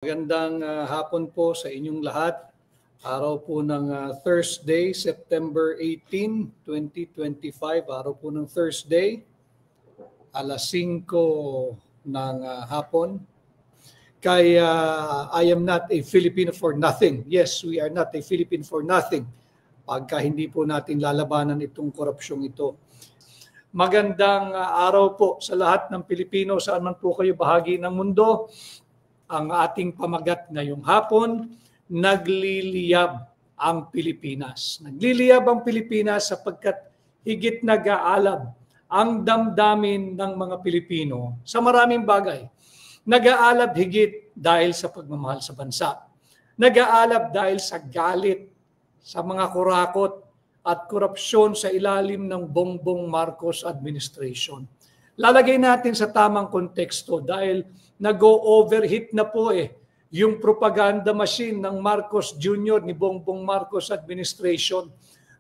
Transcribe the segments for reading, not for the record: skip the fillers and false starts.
Magandang hapon po sa inyong lahat. Araw po ng Thursday, September 18, 2025. Araw po ng Thursday, alas 5 ng hapon. Kaya I am not a Filipino for nothing. Yes, we are not a Filipino for nothing. Pagka hindi po natin lalabanan itong korupsyong ito. Magandang araw po sa lahat ng Pilipino, saan man po kayo bahagi ng mundo. Ang ating pamagat ngayong hapon, nagliliyab ang Pilipinas. Nagliliyab ang Pilipinas sapagkat higit nag-aalab ang damdamin ng mga Pilipino sa maraming bagay. Nag-aalab higit dahil sa pagmamahal sa bansa. Nag-aalab dahil sa galit sa mga kurakot at korupsyon sa ilalim ng Bongbong Marcos administration. Lalagay natin sa tamang konteksto dahil nag-overheat na po yung propaganda machine ng Marcos Jr. ni Bongbong Marcos administration.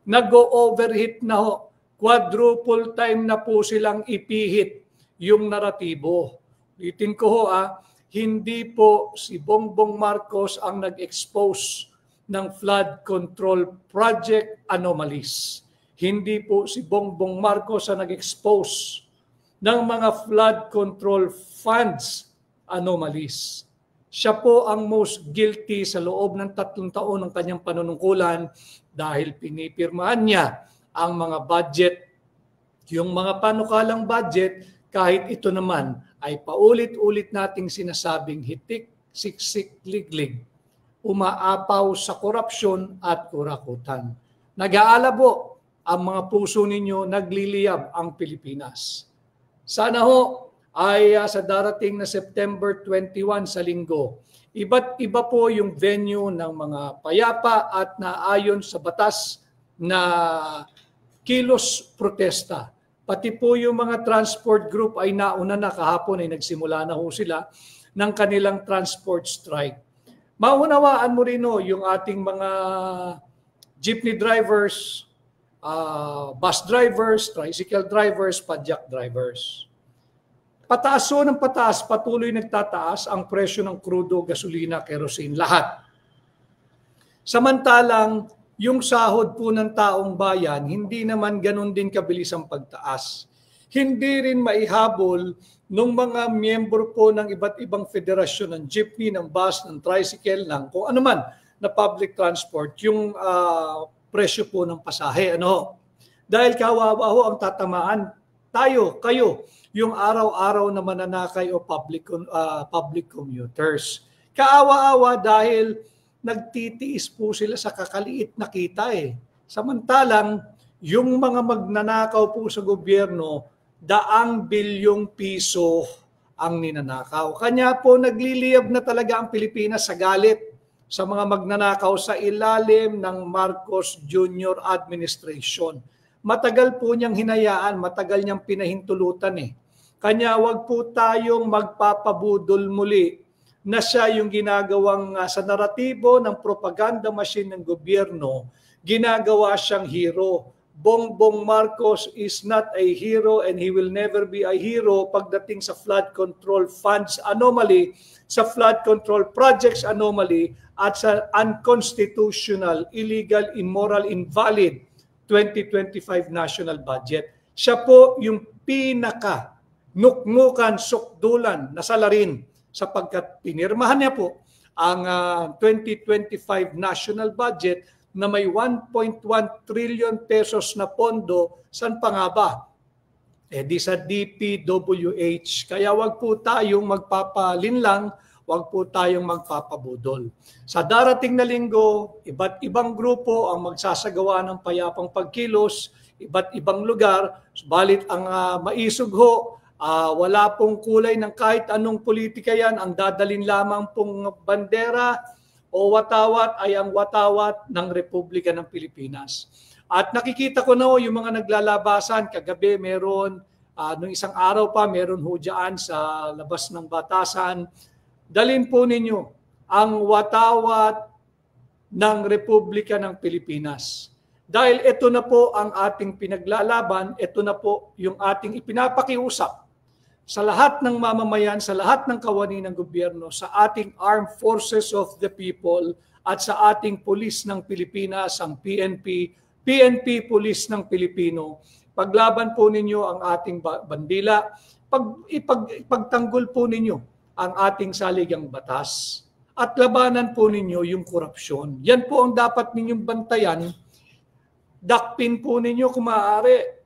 Nag-overheat na ho. Quadruple time na po silang ipihit yung naratibo. Ulitin ko hindi po si Bongbong Marcos ang nag-expose ng flood control project anomalies. Hindi po si Bongbong Marcos ang nag-expose ng mga flood control funds anomalies. Siya po ang most guilty sa loob ng 3 taon ng kanyang panunungkulan dahil pinipirmahan niya ang mga budget, yung mga panukalang budget, kahit ito naman ay paulit-ulit nating sinasabing hitik, siksik, liglig, umaapaw sa korupsyon at kurakutan. Nag-aalabo ang mga puso ninyo, nagliliyab ang Pilipinas. Sana ho ay sa darating na September 21 sa linggo, iba't iba po yung venue ng mga payapa at naayon sa batas na kilos protesta. Pati po yung mga transport group ay nauna na kahapon ay nagsimula na ho sila ng kanilang transport strike. Maunawaan mo rin yung ating mga jeepney drivers, bus drivers, tricycle drivers, padjak drivers. Pataas ng pataas, patuloy nagtataas ang presyo ng krudo, gasolina, kerosene, lahat. Samantalang yung sahod po ng taong bayan, hindi naman ganun din kabilis ang pagtaas. Hindi rin maihabol ng mga miyembro po ng iba't ibang federasyon ng jeepney, ng bus, ng tricycle, ng kung ano man na public transport, yung presyo po ng pasahe. Dahil kawawa ho ang tatamaan tayo, kayo, yung araw-araw na mananakay o public commuters. Kaawa-awa dahil nagtitiis po sila sa kakaliit na kita Samantalang yung mga magnanakaw po sa gobyerno, daang bilyong piso ang ninanakaw. Kanya po nagliliyab na talaga ang Pilipinas sa galit sa mga magnanakaw sa ilalim ng Marcos Jr. administration. Matagal po niyang hinayaan, matagal niyang pinahintulutan Kanya wag po tayong magpapabudol muli na siya yung ginagawang sa naratibo ng propaganda machine ng gobyerno, ginagawa siyang hero. Bongbong Marcos is not a hero and he will never be a hero pagdating sa flood control funds anomaly, sa flood control projects anomaly, at sa unconstitutional, illegal, immoral, invalid 2025 national budget. Siya po yung nuknukan, sukdulan, nasalarin sapagkat pinirmahan niya po ang 2025 national budget na may 1.1 trillion pesos na pondo. Saan pa nga ba? Di sa DPWH. Kaya wag po tayong magpapalinlang, wag po tayong magpapabudol. Sa darating na linggo, iba't ibang grupo ang magsasagawa ng payapang pagkilos, iba't ibang lugar, subalit ang maisog ho, wala pong kulay ng kahit anong politika yan, ang dadalin lamang pong bandera o watawat ay ang watawat ng Republika ng Pilipinas. At nakikita ko na yung mga naglalabasan, kagabi meron, nung isang araw pa meron ho dyan sa labas ng batasan. Dalin po ninyo ang watawat ng Republika ng Pilipinas. Dahil ito na po ang ating pinaglalaban, ito na po yung ating ipinapakiusap sa lahat ng mamamayan, sa lahat ng kawani ng gobyerno, sa ating Armed Forces of the People at sa ating Pulis ng Pilipinas, ang PNP, PNP Pulis ng Pilipino. Paglaban po ninyo ang ating bandila, ipagtanggol po ninyo ang ating saligang batas at labanan po ninyo yung korupsyon. Yan po ang dapat ninyong bantayan. Dakpin po ninyo kung maaari.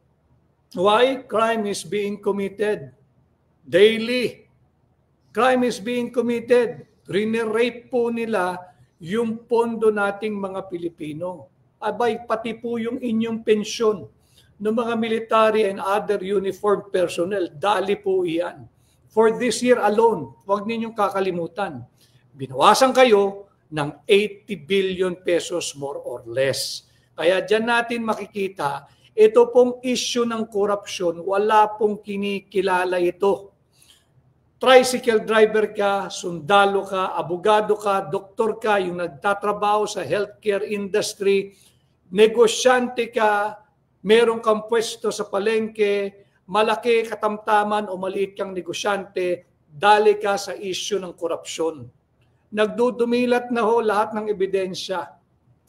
Why? Crime is being committed daily. Crime is being committed. Rinerape po nila yung pondo nating mga Pilipino. Abay, pati po yung inyong pensyon ng mga military and other uniformed personnel. Dali po iyan. For this year alone, huwag ninyong kakalimutan. Binawasan kayo ng 80 billion pesos more or less. Kaya dyan natin makikita, ito pong issue ng korupsyon, wala pong kinikilala ito. Tricycle driver ka, sundalo ka, abogado ka, doktor ka, yung nagtatrabaho sa healthcare industry, negosyante ka, meron kang pwesto sa palengke, malaki katamtaman o maliit kang negosyante, dali ka sa issue ng korupsyon. Nagdudumilat na ho lahat ng ebidensya.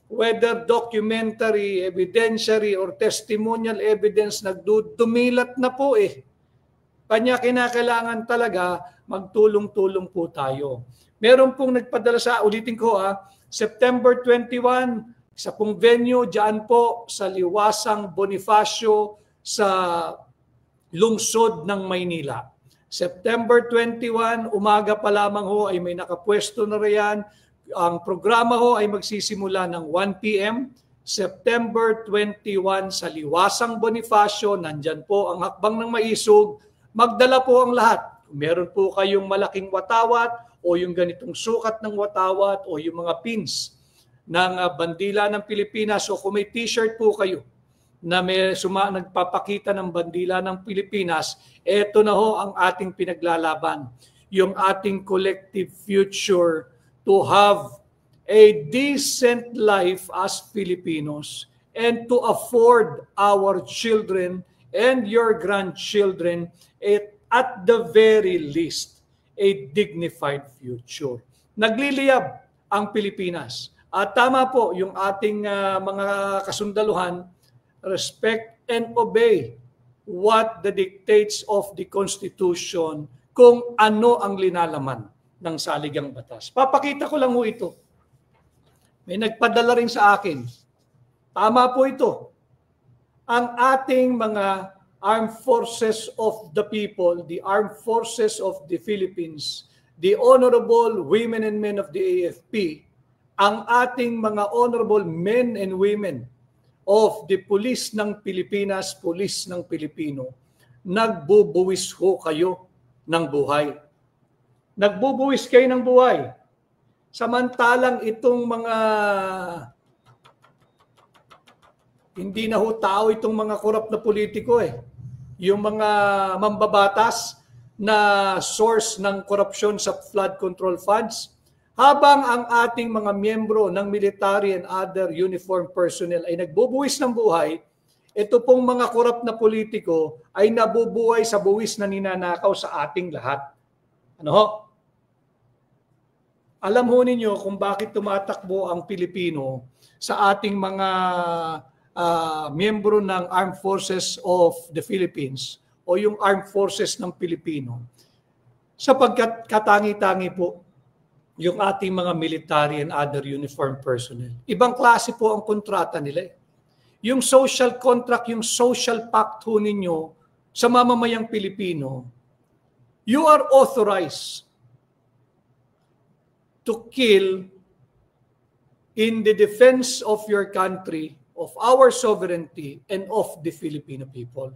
Whether documentary, evidentiary, or testimonial evidence, nagdudumilat na po eh. Kanya kinakailangan talaga magtulong-tulong po tayo. Meron pong nagpadala sa, ulitin ko September 21, sa pong venue, dyan po sa Liwasang Bonifacio sa lungsod ng Maynila. September 21, umaga pa lamang ho ay may nakapwesto na riyan. Ang programa ho ay magsisimula ng 1 p.m. September 21 sa Liwasang Bonifacio, nandyan po ang hakbang ng maisog. Magdala po ang lahat. Kung meron po kayong malaking watawat o yung ganitong sukat ng watawat o yung mga pins ng bandila ng Pilipinas o kung may t-shirt po kayo na may nagpapakita ng bandila ng Pilipinas, eto na ho ang ating pinaglalaban. Yung ating collective future to have a decent life as Filipinos and to afford our children and your grandchildren at the very least a dignified future. Nagliliyab ang Pilipinas. At tama po yung ating mga kasundaluhan, respect and obey what the dictates of the Constitution kung ano ang linalaman ng saligang batas. Papakita ko lang ho ito. May nagpadala rin sa akin. Tama po ito. Ang ating mga Armed Forces of the People, the Armed Forces of the Philippines, the honorable women and men of the AFP, ang ating mga honorable men and women of the Police ng Pilipinas, Police ng Pilipino, nagbubuwis ho kayo ng buhay. Nagbubuwis kayo ng buhay. Samantalang itong mga hindi na ho tao itong mga korap na politiko eh. Yung mga mambabatas na source ng korupsyon sa flood control funds, habang ang ating mga miyembro ng military and other uniformed personnel ay nagbubuwis ng buhay, ito pong mga korap na politiko ay nabubuhay sa buwis na ninanakaw sa ating lahat. Ano ho? Alam ho ninyo kung bakit tumatakbo ang Pilipino sa ating mga miyembro ng Armed Forces of the Philippines o yung Armed Forces ng Pilipino. Sapagkat katangi-tangi po yung ating mga military and other uniformed personnel. Ibang klase po ang kontrata nila. Yung social contract, yung social pact ho ninyo sa mamamayang Pilipino, you are authorized to kill in the defense of your country, of our sovereignty, and of the Filipino people.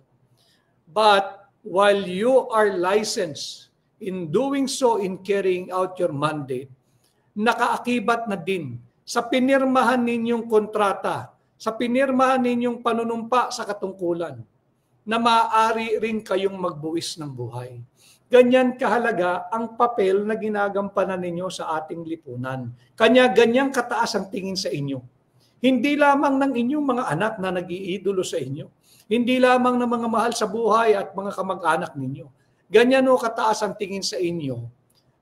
But while you are licensed in doing so, in carrying out your mandate, nakaakibat na din sa pinirmahan ninyong kontrata, sa pinirmahan ninyong panunumpa sa katungkulan, na maaari rin kayong magbuwis ng buhay. Ganyan kahalaga ang papel na ginagampanan ninyo sa ating lipunan. Kanya ganyang kataas ang tingin sa inyo. Hindi lamang ng inyong mga anak na nag-iidolo sa inyo. Hindi lamang ng mga mahal sa buhay at mga kamag-anak ninyo. ganyan o kataas ang tingin sa inyo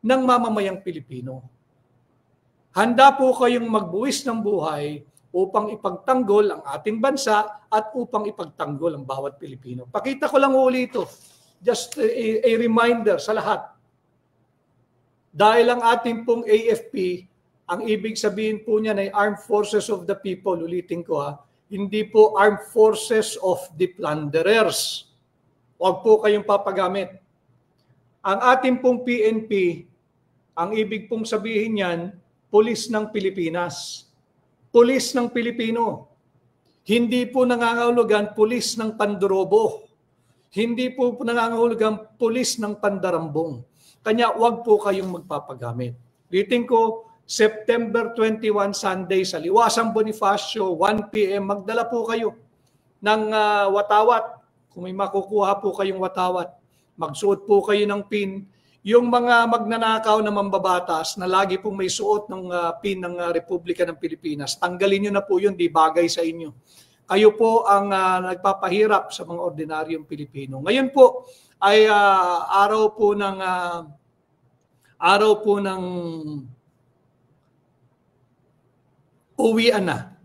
ng mamamayang Pilipino. Handa po kayong magbuwis ng buhay upang ipagtanggol ang ating bansa at upang ipagtanggol ang bawat Pilipino. Pakita ko lang uli ito. Just a reminder sa lahat. Dahil ang ating pong AFP, ang ibig sabihin po niya ay Armed Forces of the People. Ulitin ko hindi po Armed Forces of the Plunderers. Huwag po kayong papagamit. Ang ating pong PNP, ang ibig pong sabihin niyan, Pulis ng Pilipinas. Pulis ng Pilipino. Hindi po nangangahulugan pulis ng Pandorobo. Hindi po nangangahulugan pulis ng Pandarambong. Kanya huwag po kayong magpapagamit. Ulitin ko, September 21, Sunday, sa Liwasang Bonifacio, 1 p.m., magdala po kayo ng watawat. Kung may makukuha po kayong watawat, magsuot po kayo ng pin. Yung mga magnanakaw na mambabatas na lagi pong may suot ng pin ng Republika ng Pilipinas, tanggalin nyo na po yun, di bagay sa inyo. Kayo po ang nagpapahirap sa mga ordinaryong Pilipino. Ngayon po ay araw po ng uwian na,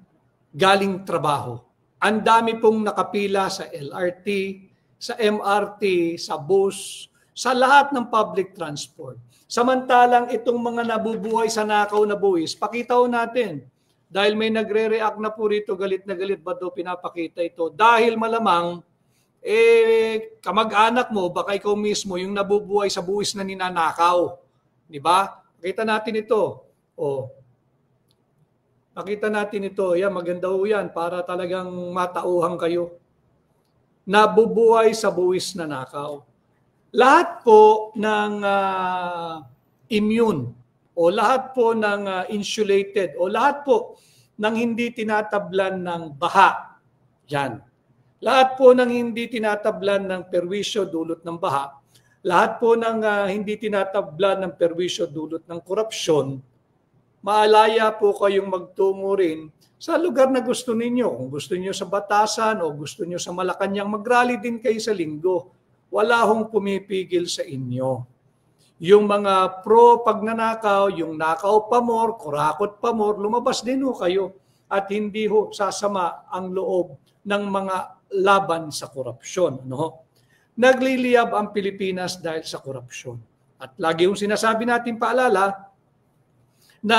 galing trabaho. Ang dami pong nakapila sa LRT, sa MRT, sa bus, sa lahat ng public transport. Samantalang itong mga nabubuhay sa nakaw na buwis, pakita ho natin. Dahil may nagre-react na po rito, galit na galit, ba't daw pinapakita ito? Dahil malamang, kamag-anak mo, baka ikaw mismo, yung nabubuhay sa buwis na ninanakaw. Di ba? Pakita natin ito. Pakita natin ito. Yan, maganda ho yan para talagang matauhan kayo. Nabubuhay sa buwis na nakaw. Lahat po ng immune o lahat po ng insulated o lahat po ng hindi tinatablan ng baha. Yan. Lahat po ng hindi tinatablan ng perwisyo dulot ng baha. Lahat po ng hindi tinatablan ng perwisyo dulot ng korupsyon. Maalaya po kayong magtungo rin sa lugar na gusto ninyo. Kung gusto niyo sa Batasan o gusto niyo sa Malacanang, mag-rally din kayo sa Linggo. Wala hong pumipigil sa inyo. Yung mga pro-pagnanakaw, yung nakaw pamor, kurakot pamor, lumabas din ho kayo at hindi ho sasama ang loob ng mga laban sa korupsyon. No? Nagliliyab ang Pilipinas dahil sa korupsyon. At lagi yung sinasabi natin paalala, na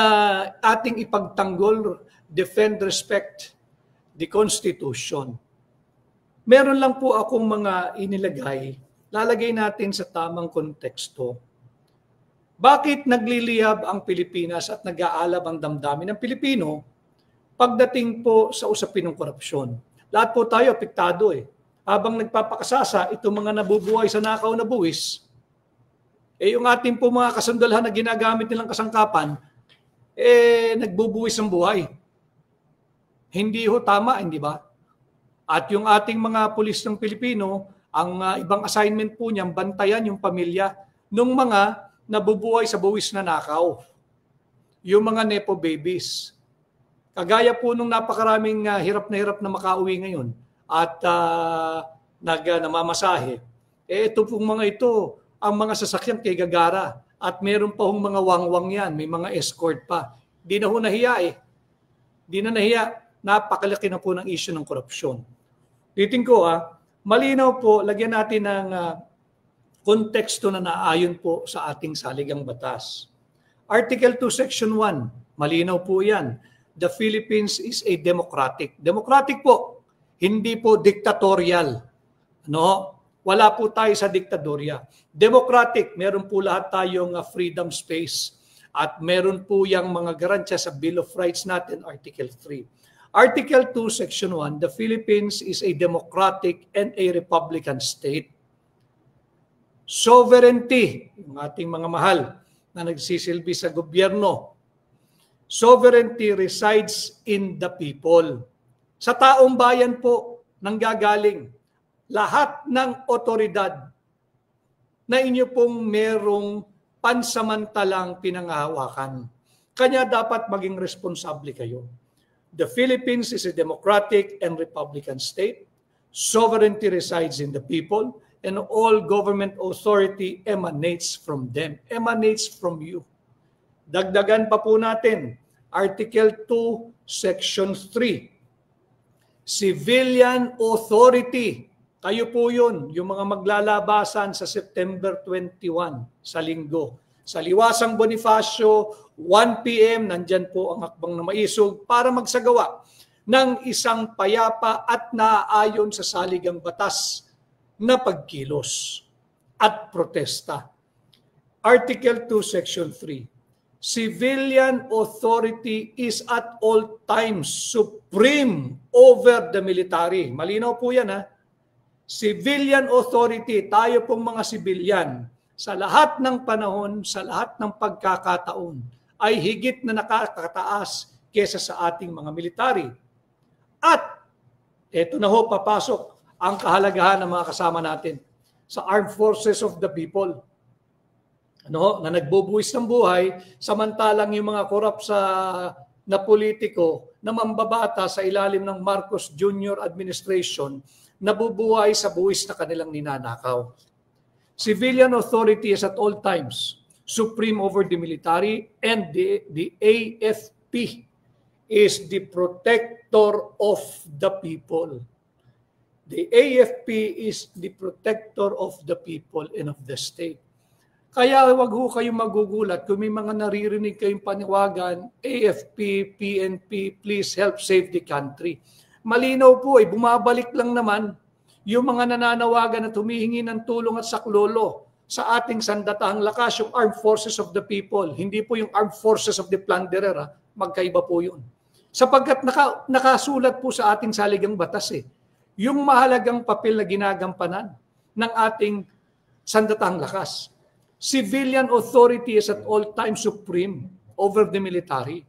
ating ipagtanggol, defend, respect the Constitution. Meron lang po akong mga inilagay, lalagay natin sa tamang konteksto. Bakit nagliliyab ang Pilipinas at nag-aalab ang damdamin ng Pilipino pagdating po sa usapin ng korupsyon? Lahat po tayo apektado Habang nagpapakasasa, itong mga nabubuhay sa nakaw na buwis, yung ating po mga kasundalhan na ginagamit nilang kasangkapan, nagbubuwis ng buhay. Hindi ho tama, hindi ba? At yung ating mga pulis ng Pilipino, ang ibang assignment po niyan, bantayan yung pamilya ng mga nabubuhay sa buwis na nakaw. Yung mga nepo babies. Kagaya po nung napakaraming hirap na makauwi ngayon at namamasahe. Ito pong mga ito, ang mga sasakyan kay Gagara. At meron pa hong mga wangwang yan, may mga escort pa. Di na ho nahiya Di na nahiya. Napakalaki na po ng issue ng korupsyon. Titin ko malinaw po, lagyan natin ng konteksto na naayon po sa ating saligang batas. Article 2, Section 1, malinaw po yan. The Philippines is a democratic. Democratic po, hindi po dictatorial. No? Wala po tayo sa diktadorya. Democratic, meron po lahat tayong freedom space at meron po yung mga garantiya sa Bill of Rights natin, Article 3. Article 2, Section 1, the Philippines is a democratic and a republican state. Sovereignty, yung ating mga mahal na nagsisilbi sa gobyerno. Sovereignty resides in the people. Sa taong bayan po nanggagaling lahat ng otoridad na inyo pong merong pansamantalang pinanghahawakan. Kanya dapat maging responsable kayo. The Philippines is a democratic and republican state. Sovereignty resides in the people. and all government authority emanates from them, emanates from you. Dagdagan pa po natin, Article 2, Section 3. Civilian authority. Kayo po yun, yung mga maglalabasan sa September 21 sa linggo. Sa Liwasang Bonifacio, 1 p.m., nandyan po ang hakbang na maisog para magsagawa ng isang payapa at naaayon sa saligang batas na pagkilos at protesta. Article 2, Section 3. Civilian authority is at all times supreme over the military. Malinaw po yan, ha? Civilian authority, tayo pong mga sibilyan, sa lahat ng panahon, sa lahat ng pagkakataon, ay higit na nakakataas kesa sa ating mga military. At eto na ho, papasok ang kahalagahan ng mga kasama natin sa Armed Forces of the People. Na nagbubuwis ng buhay, samantalang yung mga korap na politiko na mambabata sa ilalim ng Marcos Jr. administration, nabubuhay sa buwis na kanilang ninanakaw. Civilian authority is at all times supreme over the military, and the AFP is the protector of the people. The AFP is the protector of the people and of the state. Kaya wag ho kayong magugulat kung may mga naririnig kayong paniwagan, AFP, PNP, please help save the country. Malinaw po, bumabalik lang naman yung mga nananawagan at humihingi ng tulong at saklolo sa ating sandatahang lakas, yung Armed Forces of the People. Hindi po yung Armed Forces of the Plunderer, magkaiba po yun. Sapagkat nakasulat po sa ating saligang batas yung mahalagang papel na ginagampanan ng ating sandatahang lakas. Civilian authority is at all times supreme over the military.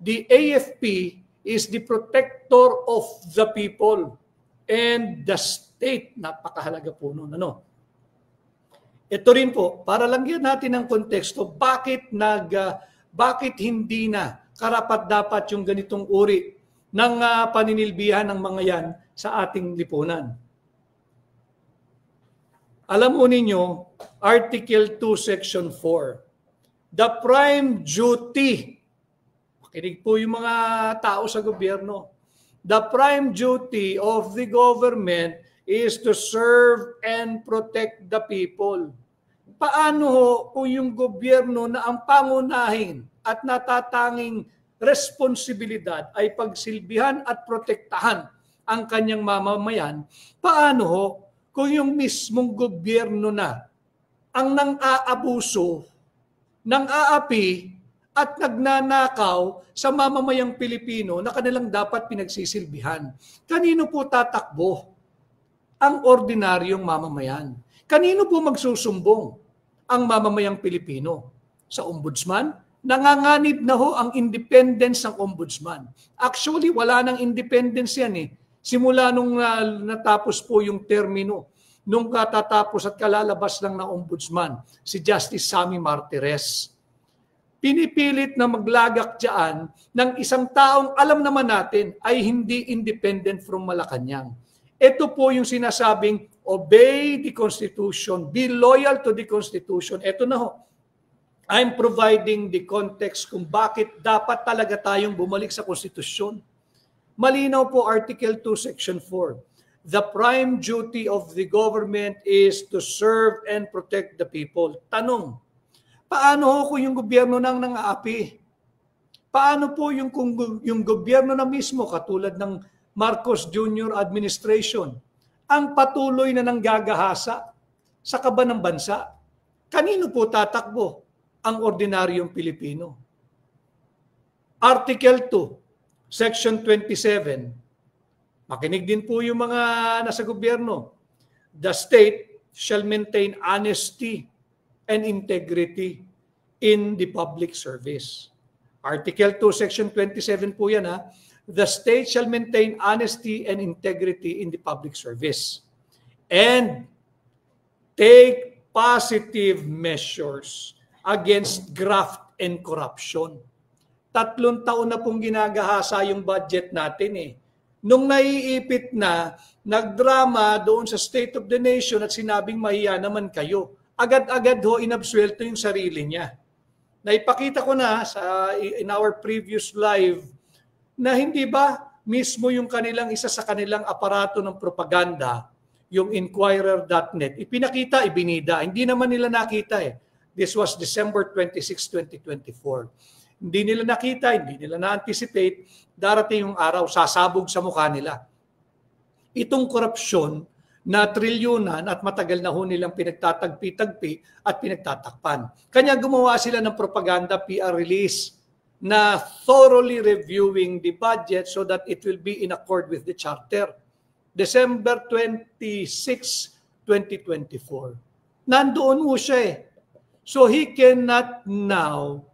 The AFP is the protector of the people and the state. Napakahalaga po nun. Ito rin po, para lagyan natin ng konteksto, bakit hindi na karapat-dapat yung ganitong uri ng paninilbihan ng mga yan sa ating lipunan. Alam mo ninyo, Article 2, Section 4, the prime duty, makinig po yung mga tao sa gobyerno, the prime duty of the government is to serve and protect the people. Paano kung yung gobyerno na ang pangunahin at natatanging responsibilidad ay pagsilbihan at protektahan ang kanyang mamamayan, paano kung yung mismong gobyerno na ang nang-aabuso, nang-aapi at nagnanakaw sa mamamayang Pilipino na kanilang dapat pinagsisilbihan? Kanino po tatakbo ang ordinaryong mamamayan? Kanino po magsusumbong ang mamamayang Pilipino? Sa ombudsman? Nanganganib na ho ang independence ng ombudsman. Actually, wala nang independence yan Simula nung natapos po yung termino, nung katatapos at kalalabas lang ng ombudsman, si Justice Sammy Martires. Pinipilit na maglagak dyan ng isang taong alam naman natin ay hindi independent from Malacanang. Ito po yung sinasabing, obey the Constitution, be loyal to the Constitution. Ito na ho. I'm providing the context kung bakit dapat talaga tayong bumalik sa Konstitusyon. Malinaw po Article 2, Section 4. The prime duty of the government is to serve and protect the people. Tanong, paano kung yung gobyerno nang nang-aapi? Paano po yung gobyerno na mismo, katulad ng Marcos Jr. administration, ang patuloy na nanggagahasa sa kaban ng bansa? Kanino po tatakbo ang ordinaryong Pilipino? Article 2, Section 27. Makinig din po yung mga nasa gobyerno. The state shall maintain honesty and integrity in the public service. Article 2, Section 27 po yan The state shall maintain honesty and integrity in the public service and take positive measures against graft and corruption. 3 taon na pong ginagahasa yung budget natin Nung naiipit na, nagdrama doon sa State of the Nation at sinabing mahiya naman kayo. Agad-agad ho inabsuelto yung sarili niya. Naipakita ko na in our previous live na hindi ba mismo yung isa sa kanilang aparato ng propaganda, yung Inquirer.net, ipinakita, ibinida. Hindi naman nila nakita eh. This was December 26, 2024. Hindi nila nakita, hindi nila na-anticipate, darating yung araw, sasabog sa mukha nila. Itong korupsyon na trilyunan at matagal na ho nilang pinagtatagpi-tagpi at pinagtatakpan. Kanya gumawa sila ng propaganda PR release na thoroughly reviewing the budget so that it will be in accord with the charter. December 26, 2024. Nandoon mo siya eh. So he cannot now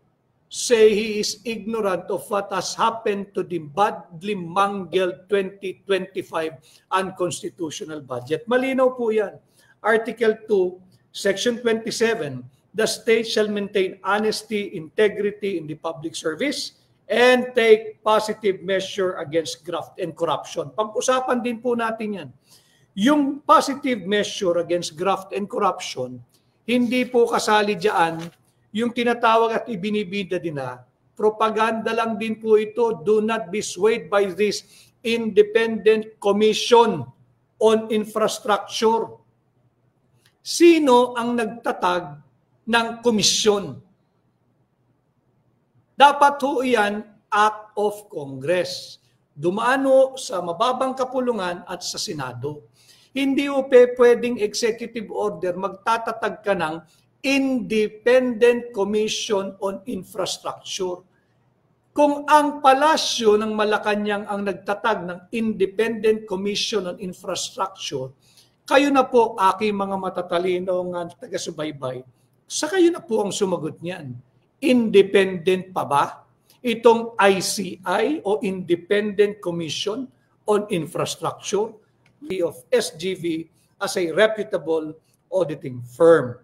say he is ignorant of what has happened to the badly mangled 2025 unconstitutional budget. Malinaw po yan. Article 2, Section 27, the state shall maintain honesty, integrity in the public service and take positive measure against graft and corruption. Pag-usapan din po natin yan. Yung positive measure against graft and corruption, hindi po kasali dyan yung tinatawag at ibinibida din na, propaganda lang din po ito, do not be swayed by this Independent Commission on Infrastructure. Sino ang nagtatag ng komisyon? Dapat ho iyan Act of Congress. Dumaano sa mababang kapulungan at sa Senado. Hindi ho pwedeng executive order magtatatag ka ng Independent Commission on Infrastructure. Kung ang palasyo ng Malacanang ang nagtatag ng Independent Commission on Infrastructure, kayo na po, aking mga matatalinong taga-subaybay, sa kayo na po ang sumagot niyan. Independent pa ba itong ICI o Independent Commission on Infrastructure of SGV as a reputable auditing firm?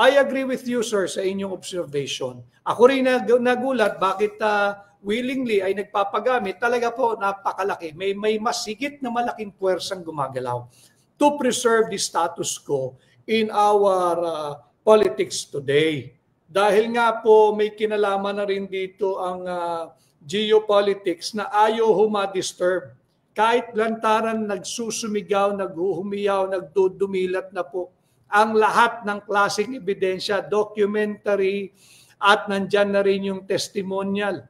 I agree with you, sir, sa inyong observation. Ako rin nagulat bakit willingly ay nagpapagamit. Talaga po, napakalaki. May mas higit na malaking puwersang gumagalaw to preserve the status quo in our politics today. Dahil nga po may kinalaman na rin dito ang geopolitics na ayaw huma-disturb. Kahit lantaran nagsusumigaw, naghuhumiyaw, nagdudumilat na po ang lahat ng klaseng ebidensya, documentary, at nandyan na rin yung testimonial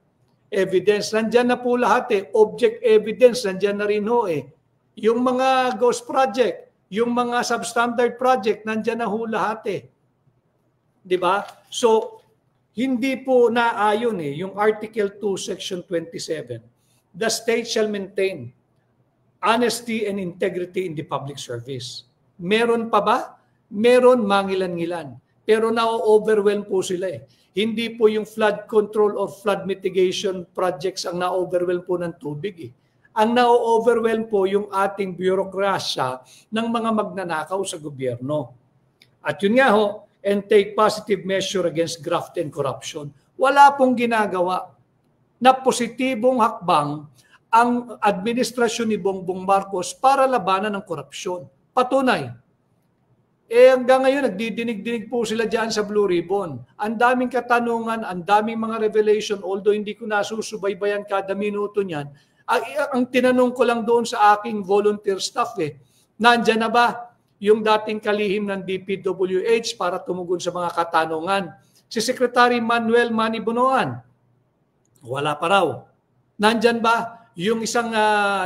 evidence. Nandyan na po lahat eh. Object evidence, nandyan na rin ho eh. Yung mga ghost project, yung mga substandard project, nandyan na ho lahat eh. Diba? So, hindi po naayon eh. Yung Article 2, Section 27, the state shall maintain honesty and integrity in the public service. Meron pa ba? Meron, mangilan-ngilan. Pero na-overwhelm po sila eh. Hindi po yung flood control or flood mitigation projects ang na-overwhelm po ng tubig eh. Ang na-overwhelm po yung ating bureaucracia ng mga magnanakaw sa gobyerno. At yun nga ho, and take positive measure against graft and corruption. Wala pong ginagawa na positibong hakbang ang administrasyon ni Bongbong Marcos para labanan ng korupsyon. Patunay. Hanggang ngayon, nagdidinig-dinig po sila dyan sa Blue Ribbon. Ang daming katanungan, ang daming mga revelation, although hindi ko nasusubaybayan kada minuto niyan. Ang tinanong ko lang doon sa aking volunteer staff nandyan na ba yung dating kalihim ng DPWH para tumugon sa mga katanungan? Si Secretary Manuel Manny Bonoan, wala pa raw. Nandyan ba yung isang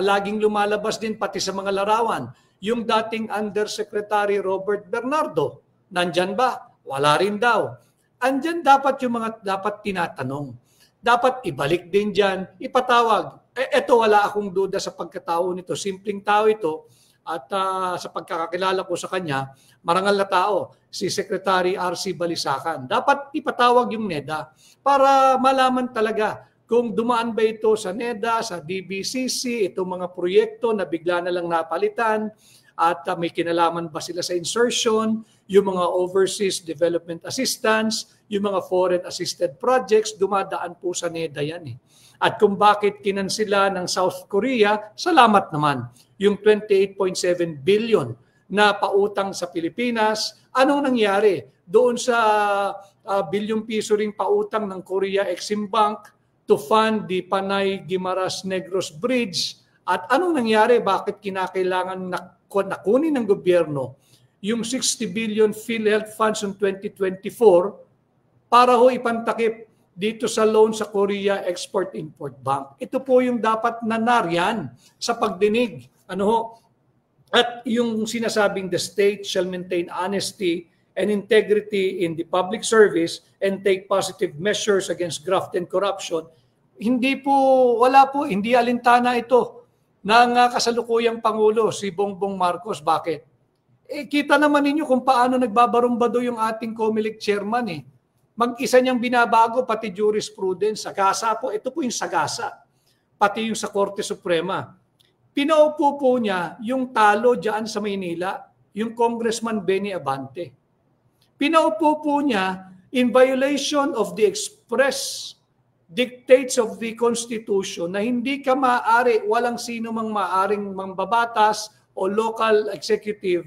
laging lumalabas din pati sa mga larawan? Yung dating Undersecretary Robert Bernardo, nandyan ba? Wala rin daw. Andyan dapat yung mga dapat tinatanong. Dapat ibalik din dyan, ipatawag. Eto wala akong duda sa pagkatao nito. Simpleng tao ito at sa pagkakakilala ko sa kanya, marangal na tao, si Secretary R.C. Balisacan. Dapat ipatawag yung NEDA para malaman talaga kung dumaan ba ito sa NEDA, sa DBCC, itong mga proyekto na bigla na lang napalitan, at may kinalaman ba sila sa insertion, yung mga overseas development assistance, yung mga foreign assisted projects, dumadaan po sa NEDA yan eh. At kung bakit kinansila ng South Korea, salamat naman. Yung 28.7 billion na pautang sa Pilipinas, anong nangyari? Doon sa bilyong piso ring pautang ng Korea Exim Bank to fund the Panay Guimaras Negros Bridge. At anong nangyari? Bakit kinakailangan nakunin ng gobyerno yung 60 billion PhilHealth funds noong 2024 para ho ipantakip dito sa loan sa Korea Export-Import Bank? Ito po yung dapat nanaryan sa pagdinig. Ano ho? At yung sinasabing the state shall maintain honesty and integrity in the public service and take positive measures against graft and corruption, hindi alintana ito ng kasalukuyang Pangulo, si Bongbong Marcos. Bakit? Kita naman ninyo kung paano nagbabarumbado yung ating COMELEC chairman eh. Mag-isa niyang binabago pati jurisprudence. Sagasa po, ito po yung sagasa. Pati yung sa Korte Suprema. Pinaupo po niya yung talo dyan sa Maynila, yung Congressman Benny Abante. Pinaupo po niya in violation of the express dictates of the Constitution na hindi ka maaari, walang sino mang maaring mambabatas o local executive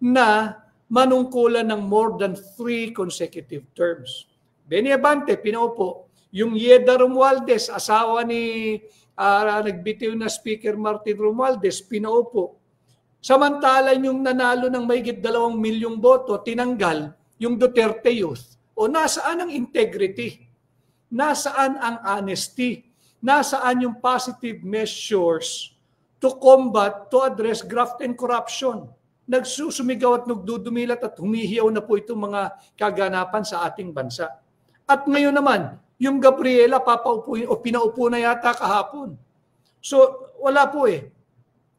na manungkulan ng more than 3 consecutive terms. Benny Abante, pinaupo. Yung Yeda Romualdez, asawa ni nagbitiw na Speaker Martin Romualdez, pinaupo. Samantalang yung nanalo ng mahigit 2 milyong boto, tinanggal yung Duterte Youth. O nasaan ang integrity? Nasaan ang honesty? Nasaan yung positive measures to combat, to address graft and corruption? Nagsusumigaw at nagdudumilat at humihiyaw na po itong mga kaganapan sa ating bansa. At ngayon naman, yung Gabriela papaupuin o pinaupo na yata kahapon. So wala po eh.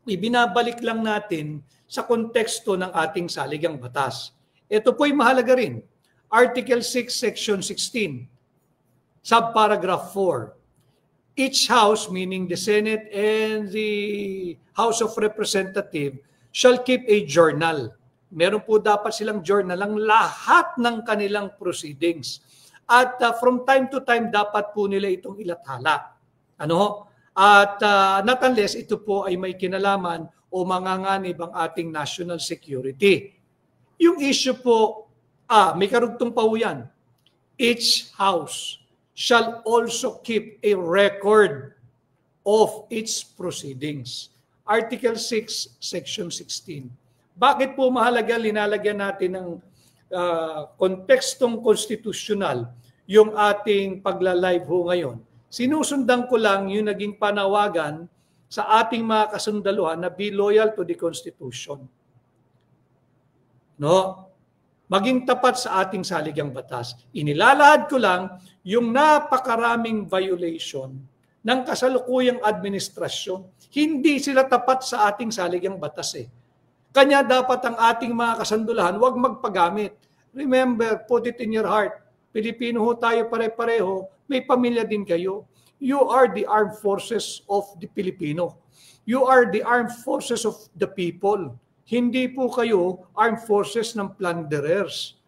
Ibinabalik lang natin sa konteksto ng ating saligang batas. Ito po'y mahalaga rin. Article 6, Section 16, Subparagraph 4. Each house, meaning the Senate and the House of Representatives, shall keep a journal. Meron po dapat silang journal ng lahat ng kanilang proceedings. At from time to time, dapat po nila itong ilathala. Ano? At not unless ito po ay may kinalaman o manganganib ang ating national security. Yung issue po, may karugtong pa yan. Each house shall also keep a record of its proceedings. Article 6, Section 16. Bakit po mahalaga linalagyan natin ng kontekstong konstitusyonal yung ating pagla-live ho ngayon? Sinusundan ko lang yung naging panawagan sa ating mga kasundaluhan na be loyal to the Constitution. No? Maging tapat sa ating saligang batas. Inilalahad ko lang yung napakaraming violation ng kasalukuyang administrasyon. Hindi sila tapat sa ating saligang batas eh. Kanya dapat ang ating mga kasundalahan huwag magpagamit. Remember, put it in your heart. Pilipino ho tayo pare-pareho, may pamilya din kayo. You are the armed forces of the Filipino. You are the armed forces of the people. Hindi po kayo armed forces ng plunderers.